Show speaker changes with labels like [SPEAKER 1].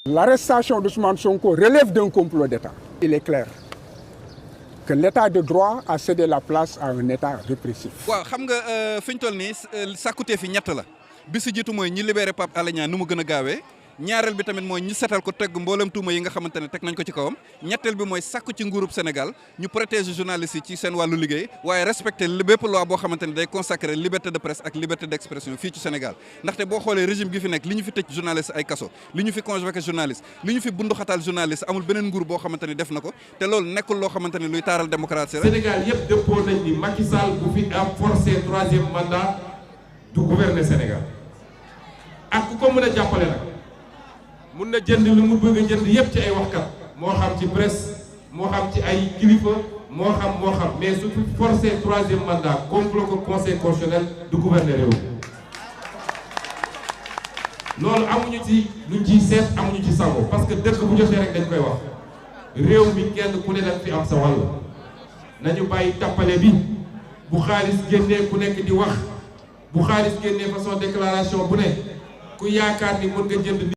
[SPEAKER 1] L'arrestation d'Ousmane Sonko relève d'un complot d'État. Il est clair que l'État de droit a cédé la place à un État répressif.
[SPEAKER 2] waaw xam nga fi ñu toll nii sàkkutee fi ñett la bi si jiitu mooy ñi libéré Pape Alé Niang nu mu gën a gaawee ñaareel bi tamit mooy ñi setal ko teg mboolem tuuma yi nga xamante ne teg nañ ko ci kawam ñetteel bi mooy sàkku ci nguurub Sénégal ñu protéger journalistes yi ci seen wàllu liggéey waaye respecter bépp loi boo xamante ne day consacrer liberté de presse ak liberté d'expression fii ci Sénégal ndaxte boo xoolee régime gi fi nekk li ñu fi tëj journaliste ay kaso li ñu fi convoqué journaliste li ñu fi bunduxataal journaliste amul beneen nguur boo xamante ne def na ko te loolu nekkul loo xamante ne luy taaral démocratie la.
[SPEAKER 3] Sénégal yëpp dëppoo nañ ni Macky Sall bu fi am forcé troisième mandat du gouverner Sénégal ak ku ko mën a jàppale nag mun na jënd lu mu bëgg a jënd yëpp ci ay waxkat moo xam ci presse moo xam ci ay kilifa moo xam mais su fi forcé troisième mandat complot ko conseil constitutionnel du gouverner réew loolu amuñu ci luñ ciy seet amuñu ci sago parce que dëkk bu jotee rek dañ koy wax réew mi kenn ku ne dañ fi am sa wàll nañu bàyyi tappale bi bu xaalis génnee ku nekk di wax bu xaalis génnee façon déclaration bu ne ku yaakaar ni mën nga jënd